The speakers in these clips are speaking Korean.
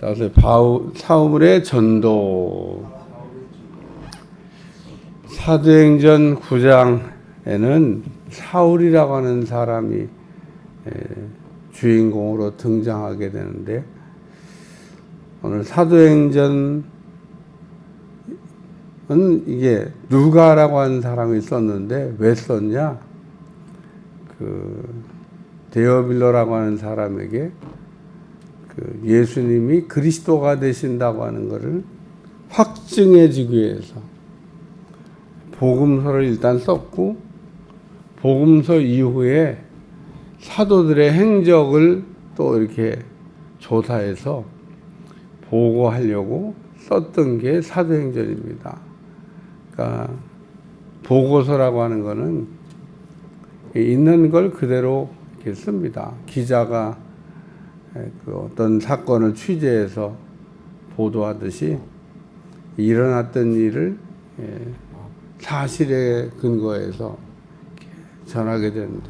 따라서 사울의 전도. 사도행전 9장에는 사울이라고 하는 사람이 주인공으로 등장하게 되는데, 오늘 사도행전은 이게 누가라고 하는 사람이 썼는데 왜 썼냐? 데오빌로라고 하는 사람에게 예수님이 그리스도가 되신다고 하는 것을 확증해 주기 위해서 복음서를 일단 썼고, 복음서 이후에 사도들의 행적을 또 이렇게 조사해서 보고하려고 썼던 게 사도행전입니다. 그러니까 보고서라고 하는 거는 있는 걸 그대로 이렇게 씁니다. 기자가 어떤 사건을 취재해서 보도하듯이 일어났던 일을 사실에 근거해서 전하게 되는데,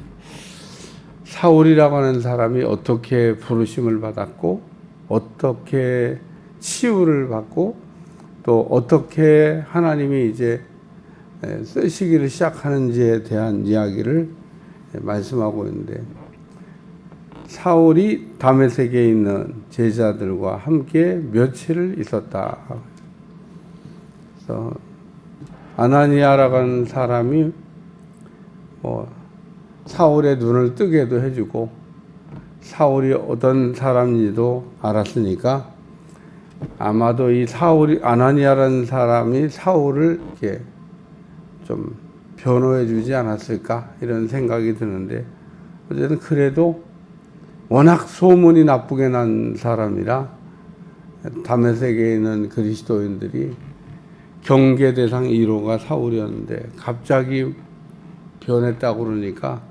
사울이라고 하는 사람이 어떻게 부르심을 받았고, 어떻게 치유를 받고, 또 어떻게 하나님이 이제 쓰시기를 시작하는지에 대한 이야기를 말씀하고 있는데, 사울이 다메섹에 있는 제자들과 함께 며칠을 있었다. 그래서 아나니아라고 하는 사람이 사울의 눈을 뜨게도 해주고, 사울이 어떤 사람인지도 알았으니까 아마도 이 아나니아라는 사람이 사울을 이렇게 좀 변호해 주지 않았을까, 이런 생각이 드는데, 어쨌든 그래도 워낙 소문이 나쁘게 난 사람이라 다메섹에 있는 그리스도인들이 경계 대상 1호가 사울이었는데 갑자기 변했다고 그러니까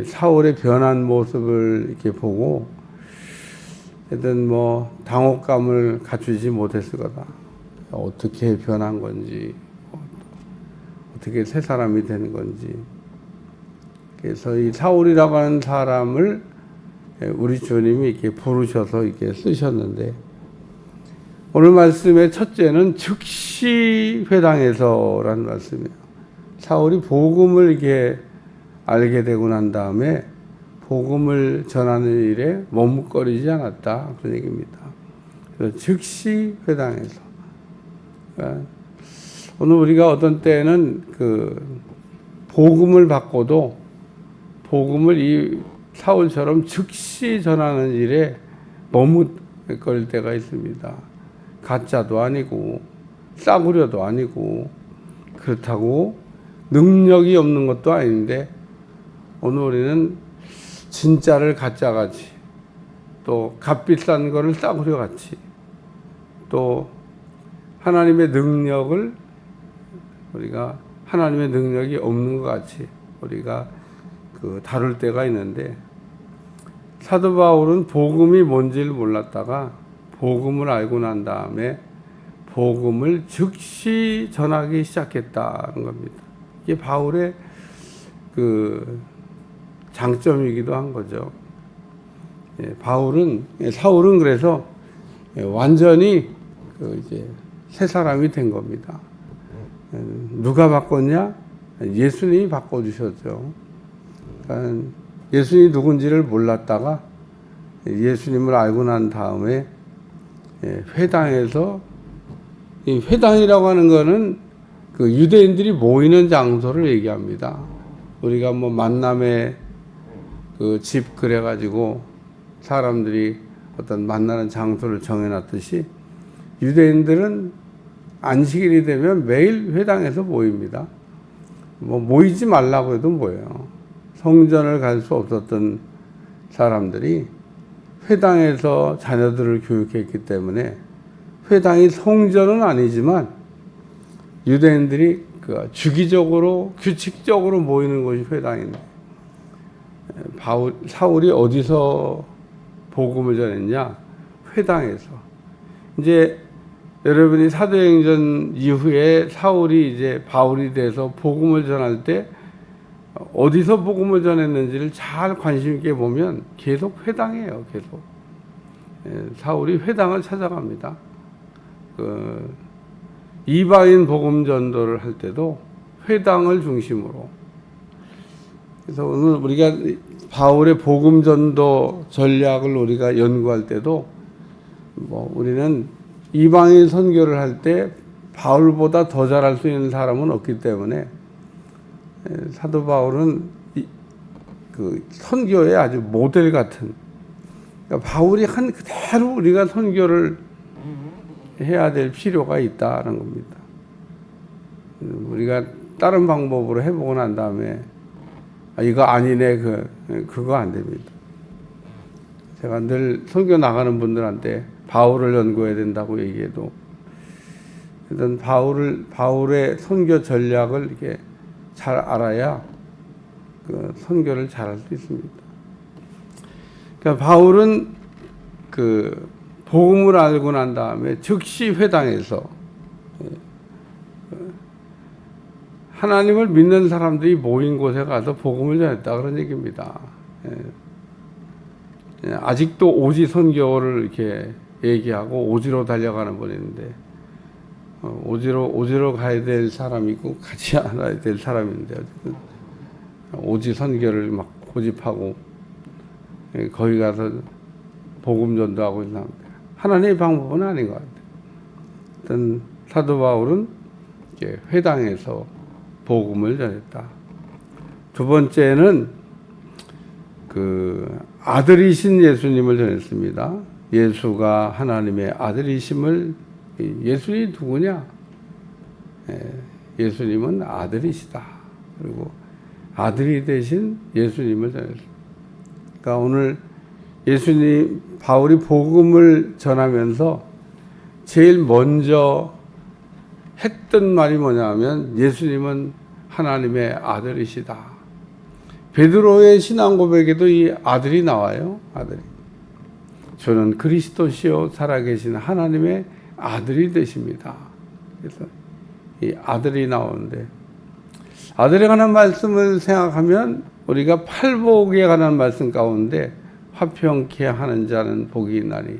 사울의 변한 모습을 이렇게 보고 하여튼 당혹감을 갖추지 못했을 거다. 어떻게 변한 건지, 어떻게 새 사람이 되는 건지. 그래서 이 사울이라고 하는 사람을 우리 주님이 이렇게 부르셔서 이렇게 쓰셨는데, 오늘 말씀의 첫째는 즉시 회당에서라는 말씀이에요. 사울이 복음을 이렇게 알게 되고 난 다음에 복음을 전하는 일에 머뭇거리지 않았다, 그런 얘기입니다. 그래서 즉시 회당에서. 그러니까 오늘 우리가 어떤 때는 복음을 받고도 복음을 이 사울처럼 즉시 전하는 일에 머뭇거릴 때가 있습니다. 가짜도 아니고 싸구려도 아니고, 그렇다고 능력이 없는 것도 아닌데, 오늘 우리는 진짜를 가짜같이, 또 값비싼 거를 싸구려같이, 또 하나님의 능력을 우리가 하나님의 능력이 없는 것 같이 우리가 다룰 때가 있는데, 사도 바울은 복음이 뭔지를 몰랐다가 복음을 알고 난 다음에 복음을 즉시 전하기 시작했다는 겁니다. 이게 바울의 장점이기도 한 거죠. 사울은 그래서 완전히 이제 새 사람이 된 겁니다. 누가 바꿨냐? 예수님이 바꿔주셨죠. 그러니까 예수님이 누군지를 몰랐다가 예수님을 알고 난 다음에 회당에서, 이 회당이라고 하는 거는 유대인들이 모이는 장소를 얘기합니다. 우리가 만남의 집 그래가지고 사람들이 어떤 만나는 장소를 정해놨듯이, 유대인들은 안식일이 되면 매일 회당에서 모입니다. 모이지 말라고 해도 모여요. 성전을 갈 수 없었던 사람들이 회당에서 자녀들을 교육했기 때문에, 회당이 성전은 아니지만 유대인들이 주기적으로 규칙적으로 모이는 곳이 회당인데, 사울이 어디서 복음을 전했냐? 회당에서. 이제 여러분이 사도행전 이후에 사울이 이제 바울이 돼서 복음을 전할 때 어디서 복음을 전했는지를 잘 관심 있게 보면 계속 회당이에요. 계속 사울이 회당을 찾아갑니다. 이방인 복음 전도를 할 때도 회당을 중심으로. 그래서 오늘 우리가 바울의 복음 전도 전략을 우리가 연구할 때도 우리는 이방인 선교를 할 때 바울보다 더 잘할 수 있는 사람은 없기 때문에 사도 바울은 그 선교의 아주 모델 같은, 그러니까 바울이 한 그대로 우리가 선교를 해야 될 필요가 있다는 겁니다. 우리가 다른 방법으로 해보고 난 다음에 이거 아니네, 그거 안 됩니다. 제가 늘 선교 나가는 분들한테 바울을 연구해야 된다고 얘기해도, 일단 바울의 선교 전략을 이렇게 잘 알아야 그 선교를 잘할 수 있습니다. 그러니까 바울은 그 복음을 알고 난 다음에 즉시 회당에서 하나님을 믿는 사람들이 모인 곳에 가서 복음을 전했다, 그런 얘기입니다. 아직도 오지 선교를 이렇게 얘기하고 오지로 달려가는 분인데, 오지로 가야 될 사람이 있고 같이 알아야 될 사람인데, 오지 선교를 막 고집하고 거기 가서 복음 전도하고 있는 사람들. 하나님의 방법은 아닌 것 같아요. 일단 사도 바울은 회당에서 복음을 전했다. 두 번째는 그 아들이신 예수님을 전했습니다. 예수가 하나님의 아들이심을, 예수님이 누구냐? 예수님은 아들이시다. 그리고 아들이 되신 예수님을 전했습니다. 그러니까 오늘 예수님, 바울이 복음을 전하면서 제일 먼저 했던 말이 뭐냐면 예수님은 하나님의 아들이시다. 베드로의 신앙 고백에도 이 아들이 나와요. 아들이. 저는 그리스도시요 살아계신 하나님의 아들이 되십니다. 그래서 이 아들이 나오는데, 아들에 관한 말씀을 생각하면 우리가 팔복에 관한 말씀 가운데 화평케 하는 자는 복이 있나니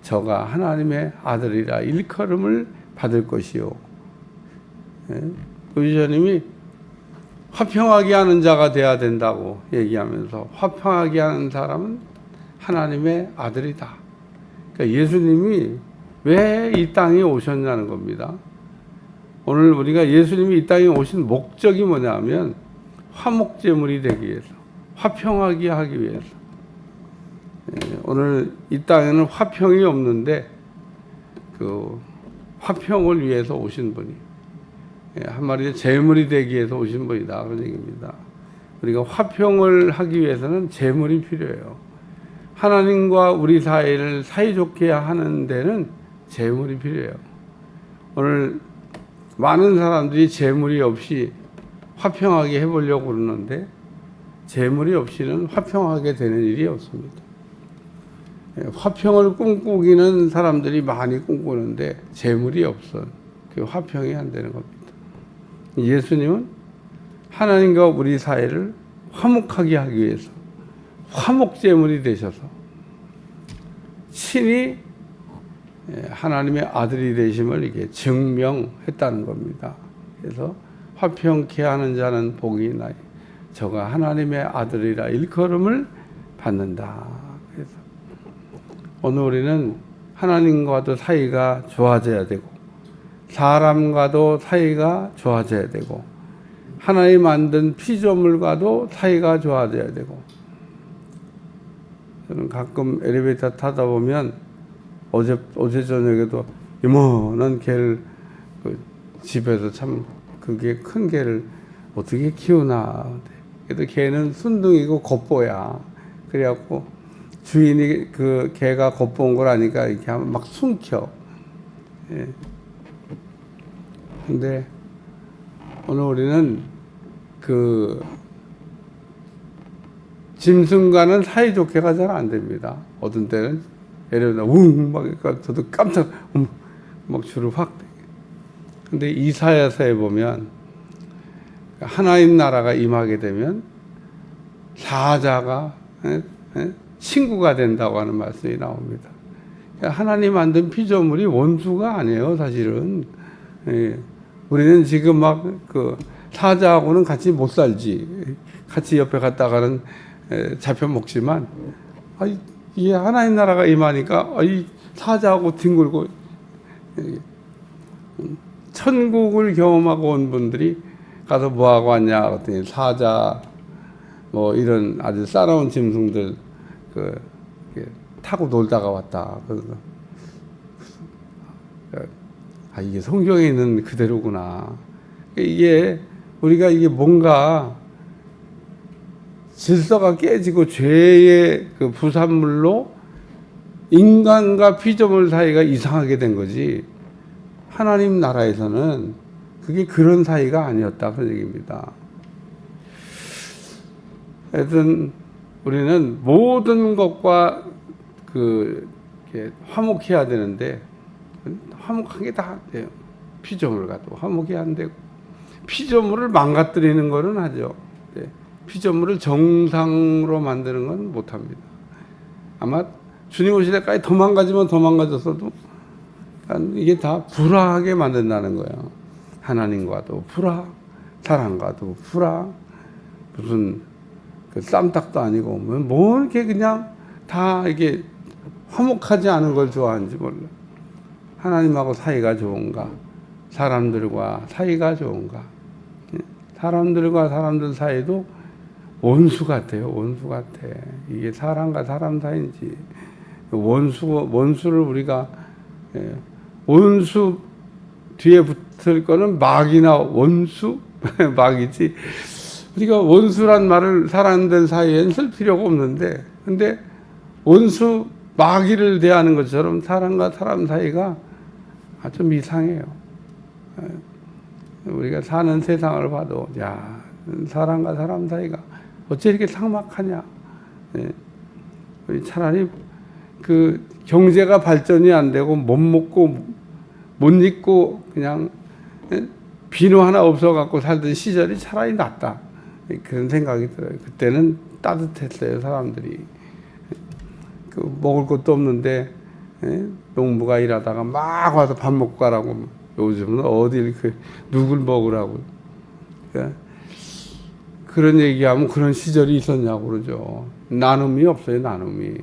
저가 하나님의 아들이라 일컬음을 받을 것이요. 의자님이 화평하게 하는 자가 돼야 된다고 얘기하면서, 화평하게 하는 사람은 하나님의 아들이다. 그러니까 예수님이 왜 이 땅에 오셨냐는 겁니다. 오늘 우리가 예수님이 이 땅에 오신 목적이 뭐냐면 화목제물이 되기 위해서, 화평하게 하기 위해서. 오늘 이 땅에는 화평이 없는데 그 화평을 위해서 오신 분이, 한마디로 제물이 되기 위해서 오신 분이다, 그런 얘기입니다. 우리가 화평을 하기 위해서는 제물이 필요해요. 하나님과 우리 사이를 사이좋게 하는 데는 제물이 필요해요. 오늘 많은 사람들이 제물이 없이 화평하게 해보려고 그러는데 제물이 없이는 화평하게 되는 일이 없습니다. 화평을 꿈꾸기는 사람들이 많이 꿈꾸는데 제물이 없어. 그 화평이 안 되는 겁니다. 예수님은 하나님과 우리 사이를 화목하게 하기 위해서 화목제물이 되셔서 친히 하나님의 아들이 되심을 이게 증명했다는 겁니다. 그래서 화평케 하는 자는 복이 있나니 저가 하나님의 아들이라 일컬음을 받는다. 그래서 오늘 우리는 하나님과도 사이가 좋아져야 되고 사람과도 사이가 좋아져야 되고 하나님 만든 피조물과도 사이가 좋아져야 되고. 저는 가끔 엘리베이터 타다 보면 어제 저녁에도 이모는 개를 집에서 참 그게 큰 개를 어떻게 키우나. 그래도 개는 순둥이고 겉보야. 그래갖고 주인이 그 개가 겉본 걸 아니까 이렇게 하면 막 숨겨. 예. 근데 오늘 우리는 그 짐승과는 사이좋게가 잘 안 됩니다. 어떤 때는 예를 들어 막 그러니까 저도 깜짝 막 줄을 확. 근데 이사야서에 보면 하나님 나라가 임하게 되면 사자가 친구가 된다고 하는 말씀이 나옵니다. 하나님 만든 피조물이 원수가 아니에요, 사실은. 예. 우리는 지금 막 그 사자하고는 같이 못 살지. 같이 옆에 갔다가는 잡혀 먹지만, 이게 하나님 나라가 임하니까 이 사자하고 뒹굴고 천국을 경험하고 온 분들이 가서 뭐 하고 왔냐 그랬더니 사자 뭐 이런 아주 싸나운 짐승들 타고 놀다가 왔다. 그래서 이게 성경에 있는 그대로구나. 이게 우리가 이게 뭔가 질서가 깨지고 죄의 그 부산물로 인간과 피조물 사이가 이상하게 된 거지. 하나님 나라에서는 그게 그런 사이가 아니었다 그런 얘기입니다. 하여튼 우리는 모든 것과 화목해야 되는데 화목한 게 다 돼요. 피조물과도 화목이 안 되고 피조물을 망가뜨리는 거는 하죠. 피조물을 정상으로 만드는 건 못합니다. 아마 주님 오실 때까지 더 망가졌어도 이게 다 불화하게 만든다는 거예요. 하나님과도 불화, 사랑과도 불화, 무슨 쌈딱도 아니고 뭐 이렇게 그냥 다 이게 화목하지 않은 걸 좋아하는지 몰라. 하나님하고 사이가 좋은가, 사람들과 사이가 좋은가. 사람들과 사람들 사이도 원수 같아요. 원수 같아. 이게 사람과 사람 사이인지 원수를 우리가 원수 뒤에 붙을 거는 막이나 원수 막이지. 우리가 원수란 말을 사람들 사이엔 쓸 필요가 없는데, 근데 원수 마귀를 대하는 것처럼 사람과 사람 사이가 좀 이상해요. 우리가 사는 세상을 봐도 야, 사람과 사람 사이가 어째 이렇게 삭막하냐. 차라리 그 경제가 발전이 안 되고 못 먹고 못 입고 그냥 비누 하나 없어 갖고 살던 시절이 차라리 낫다. 그런 생각이 들어요. 그때는 따뜻했어요, 사람들이. 먹을 것도 없는데 농부가 일하다가 막 와서 밥 먹고 가라고. 요즘은 어디 누굴 먹으라고. 그러니까 그런 얘기하면 그런 시절이 있었냐고 그러죠. 나눔이 없어요, 나눔이.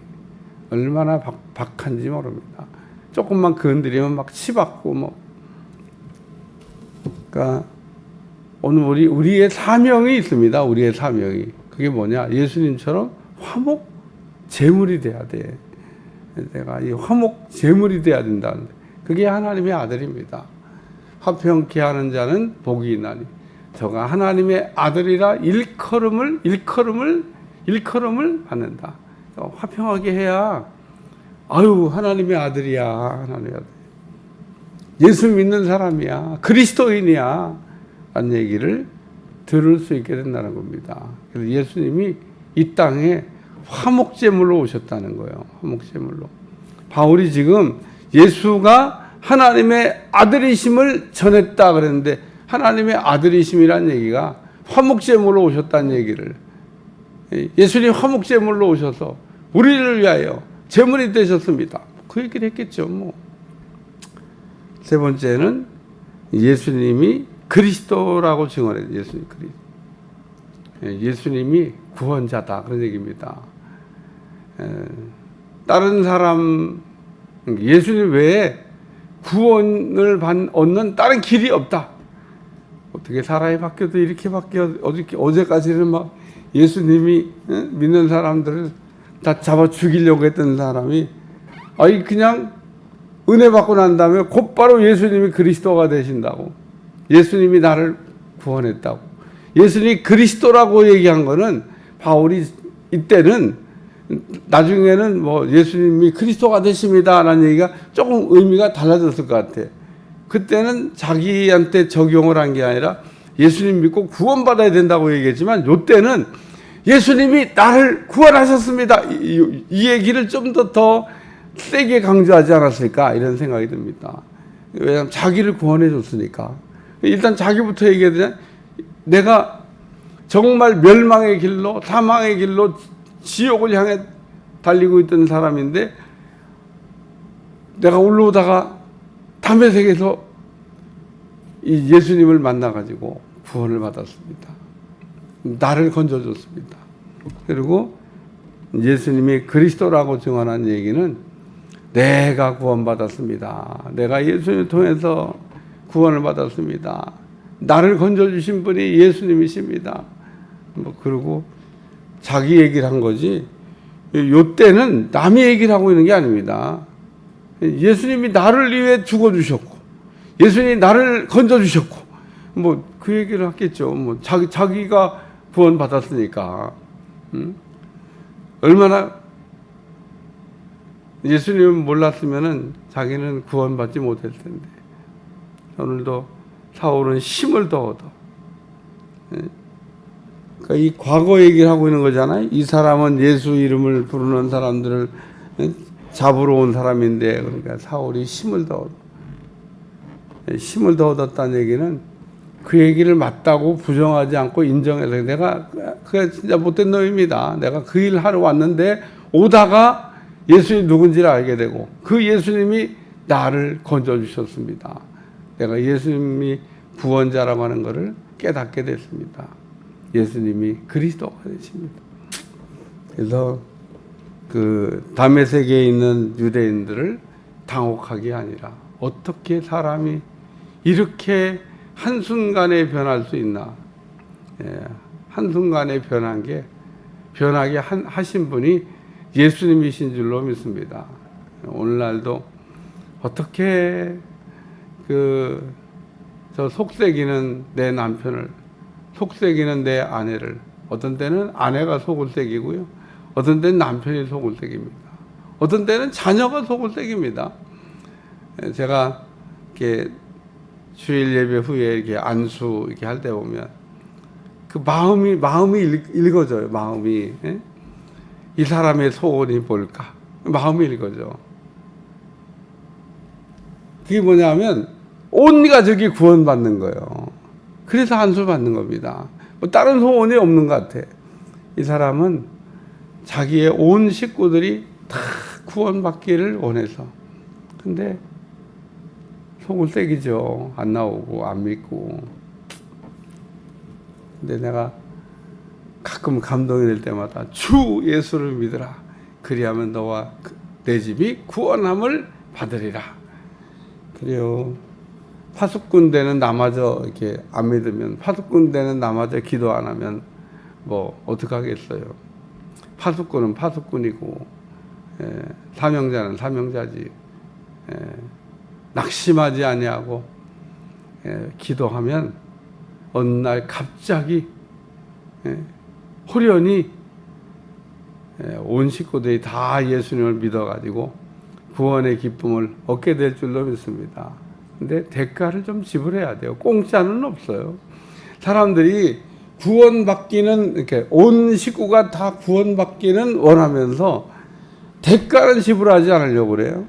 얼마나 박한지 모릅니다. 조금만 건드리면 막 치받고 뭐. 그러니까 오늘 우리의 사명이 있습니다. 우리의 사명이. 그게 뭐냐? 예수님처럼 화목 제물이 돼야 돼. 내가 이 화목 제물이 돼야 된다. 그게 하나님의 아들입니다. 화평케 하는 자는 복이 있나니 저가 하나님의 아들이라 일컬음을 받는다. 화평하게 해야 하나님의 아들이야. 하나님의 아들. 예수 믿는 사람이야. 그리스도인이야. 라는 얘기를 들을 수 있게 된다는 겁니다. 그래서 예수님이 이 땅에 화목제물로 오셨다는 거예요. 화목제물로. 바울이 지금 예수가 하나님의 아들이심을 전했다 그랬는데 하나님의 아들이심이란 얘기가 화목제물로 오셨다는 얘기를, 예수님 화목제물로 오셔서 우리를 위하여 제물이 되셨습니다. 그 얘기를 했겠죠. 뭐. 세 번째는 예수님이 그리스도라고 증언해요. 예수님 그리스도. 예수님이 구원자다 그런 얘기입니다. 다른 사람, 예수님 외에 구원을 얻는 다른 길이 없다. 어떻게 사람이 바뀌어도 이렇게 바뀌어. 어제까지는 막 예수님이 믿는 사람들을 다 잡아 죽이려고 했던 사람이 그냥 은혜 받고 난 다음에 곧바로 예수님이 그리스도가 되신다고. 예수님이 나를 구원했다고. 예수님이 그리스도라고 얘기한 거는 바울이 이때는, 나중에는 뭐 예수님이 그리스도가 되십니다라는 얘기가 조금 의미가 달라졌을 것 같아. 그때는 자기한테 적용을 한 게 아니라 예수님 믿고 구원받아야 된다고 얘기했지만, 이때는 예수님이 나를 구원하셨습니다. 이 얘기를 좀 더 세게 강조하지 않았을까 이런 생각이 듭니다. 왜냐하면 자기를 구원해 줬으니까. 일단 자기부터 얘기해야 내가 정말 멸망의 길로, 사망의 길로, 지옥을 향해 달리고 있던 사람인데 내가 올라오다가 담에색에서 이 예수님을 만나가지고 구원을 받았습니다. 나를 건져줬습니다. 그리고 예수님이 그리스도라고 증언한 얘기는 내가 구원받았습니다. 내가 예수님을 통해서 구원을 받았습니다. 나를 건져주신 분이 예수님이십니다. 그리고 자기 얘기를 한 거지, 요때는 남의 얘기를 하고 있는 게 아닙니다. 예수님이 나를 위해 죽어주셨고, 예수님이 나를 건져주셨고, 그 얘기를 했겠죠. 자기가 구원받았으니까. 얼마나 예수님을 몰랐으면은 자기는 구원받지 못했을 텐데. 오늘도 사울은 힘을 더 얻어. 그러니까 이 과거 얘기를 하고 있는 거잖아요. 이 사람은 예수 이름을 부르는 사람들을 잡으러 온 사람인데, 그러니까 사울이 힘을 더 얻어. 힘을 더 얻었다는 얘기는 그 얘기를 맞다고 부정하지 않고 인정해서, 내가 그게 진짜 못된 놈입니다. 내가 그 일 하러 왔는데 오다가 예수님이 누군지를 알게 되고 그 예수님이 나를 건져주셨습니다. 내가 예수님이 구원자라고 하는 것을 깨닫게 됐습니다. 예수님이 그리스도가 되십니다. 그래서 그 다메섹에 있는 유대인들을 당혹하게 아니라, 어떻게 사람이 이렇게 한순간에 변할 수 있나. 한순간에 변하게 하신 분이 예수님이신 줄로 믿습니다. 오늘날도 어떻게 저 속삭이는 내 남편을, 속삭이는 내 아내를, 어떤 때는 아내가 속을 새기고요, 어떤 때는 남편이 속을 새깁니다. 어떤 때는 자녀가 속을 새깁니다. 제가 이렇게 주일 예배 후에 이렇게 안수 이렇게 할 때 보면 그 마음이 읽어져요. 마음이. 이 사람의 소원이 뭘까? 마음이 읽어져. 그게 뭐냐면 온 가족이 구원받는 거예요. 그래서 안수 받는 겁니다. 다른 소원이 없는 것 같아. 이 사람은 자기의 온 식구들이 다 구원받기를 원해서. 근데 속을 새기죠. 안 나오고 안 믿고. 근데 내가 가끔 감동이 될 때마다 주 예수를 믿으라. 그리하면 너와 내 집이 구원함을 받으리라. 그래요. 파수꾼 되는 나마저 이렇게 안 믿으면, 파수꾼 되는 나마저 기도 안 하면 어떡하겠어요. 파수꾼은 파수꾼이고, 사명자는 사명자지. 낙심하지 아니하고 기도하면 어느 날 갑자기 호련히 온 식구들이 다 예수님을 믿어가지고 구원의 기쁨을 얻게 될 줄로 믿습니다. 근데 대가를 좀 지불해야 돼요. 공짜는 없어요. 사람들이 구원받기는, 이렇게 온 식구가 다 구원받기는 원하면서 대가는 지불하지 않으려고 그래요.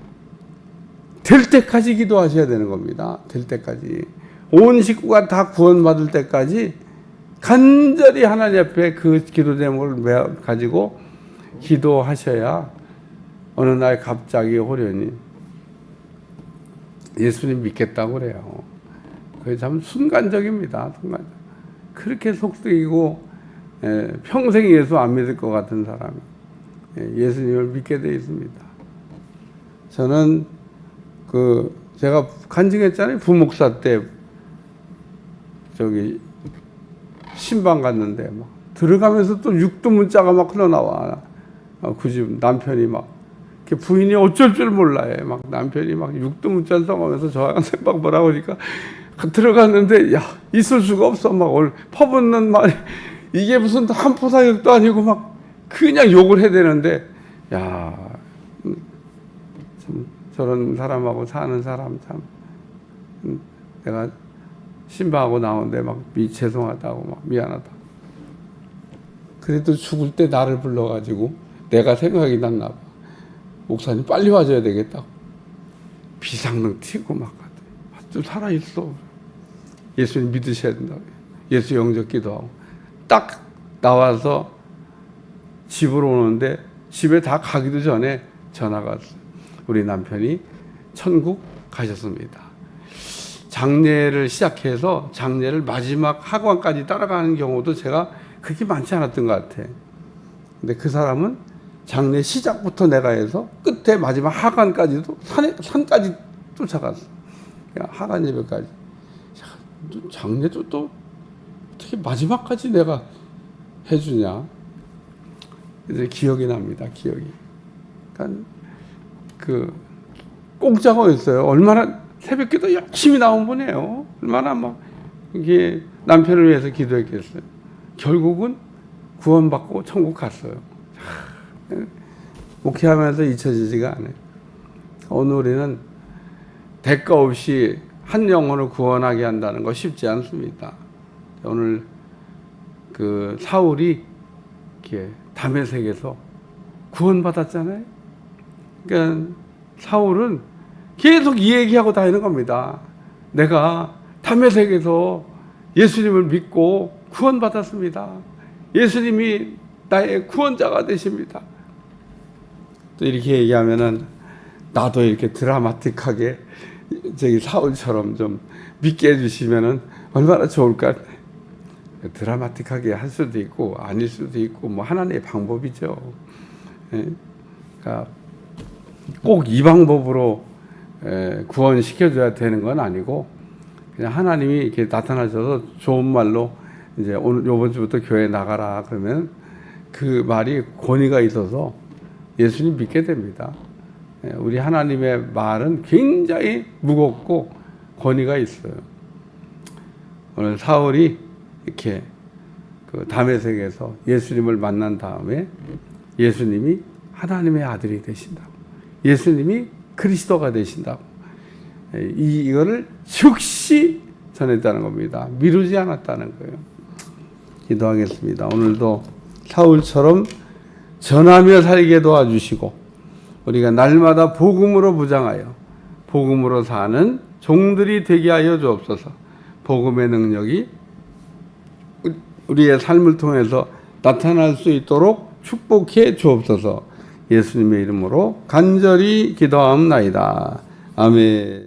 될 때까지 기도하셔야 되는 겁니다. 될 때까지. 온 식구가 다 구원받을 때까지 간절히 하나님 앞에 그 기도 제목을 가지고 기도하셔야 어느 날 갑자기 호련히 예수님 믿겠다고 그래요. 그게 참 순간적입니다. 순간적. 그렇게 속삭이고 평생 예수 안 믿을 것 같은 사람이 예수님을 믿게 되어 있습니다. 저는 제가 간증했잖아요. 부목사 때 신방 갔는데 들어가면서 또 육두 문자가 막 흘러나와. 그 집 남편이 부인이 어쩔 줄 몰라요. 남편이 육두 문자를 써가면서 저하고 생방 보라고 하니까 들어갔는데, 있을 수가 없어. 오늘 퍼붓는 말이, 이게 무슨 한포 사역도 아니고 그냥 욕을 해야 되는데, 참 저런 사람하고 사는 사람 참, 내가 신방하고 나오는데 죄송하다고 미안하다. 그래도 죽을 때 나를 불러가지고 내가 생각이 났나 봐. 목사님 빨리 와줘야 되겠다고. 비상등 튀고 좀 살아있어. 예수님 믿으셔야 된다고. 예수 영접 기도하고. 딱 나와서 집으로 오는데 집에 다 가기도 전에 전화가 왔어요. 우리 남편이 천국 가셨습니다. 장례를 시작해서 장례를 마지막 하관까지 따라가는 경우도 제가 그렇게 많지 않았던 것 같아. 근데 그 사람은 장례 시작부터 내가 해서 끝에 마지막 하관까지도 산까지 쫓아갔어. 하관 예배까지. 장례도 또 어떻게 마지막까지 내가 해주냐. 이제 기억이 납니다. 기억이. 그러니까 그 공짜가였어요. 얼마나 새벽기도 열심히 나온 분이에요. 얼마나 막 이게 남편을 위해서 기도했겠어요. 결국은 구원받고 천국 갔어요. 목회하면서 잊혀지지가 않아요. 오늘 우리는 대가 없이 한 영혼을 구원하게 한다는 거 쉽지 않습니다. 오늘 그 사울이 이렇게 다메섹에서 구원받았잖아요. 그러니까 사울은 계속 이 얘기하고 다니는 겁니다. 내가 다메섹에서 예수님을 믿고 구원받았습니다. 예수님이 나의 구원자가 되십니다. 또 이렇게 얘기하면은 나도 이렇게 드라마틱하게 저기 사울처럼 좀 믿게 해주시면은 얼마나 좋을까. 드라마틱하게 할 수도 있고 아닐 수도 있고 뭐 하나님의 방법이죠. 그러니까 꼭 이 방법으로 구원시켜줘야 되는 건 아니고 그냥 하나님이 이렇게 나타나셔서 좋은 말로 이제 오늘 요번 주부터 교회 나가라 그러면 그 말이 권위가 있어서 예수님 믿게 됩니다. 우리 하나님의 말은 굉장히 무겁고 권위가 있어요. 오늘 사울이 이렇게 그 다메섹에서 예수님을 만난 다음에 예수님이 하나님의 아들이 되신다고, 예수님이 그리스도가 되신다고 이거를 즉시 전했다는 겁니다. 미루지 않았다는 거예요. 기도하겠습니다. 오늘도 사울처럼 전하며 살게 도와주시고 우리가 날마다 복음으로 무장하여 복음으로 사는 종들이 되게 하여 주옵소서. 복음의 능력이 우리의 삶을 통해서 나타날 수 있도록 축복해 주옵소서. 예수님의 이름으로 간절히 기도하옵나이다. 아멘.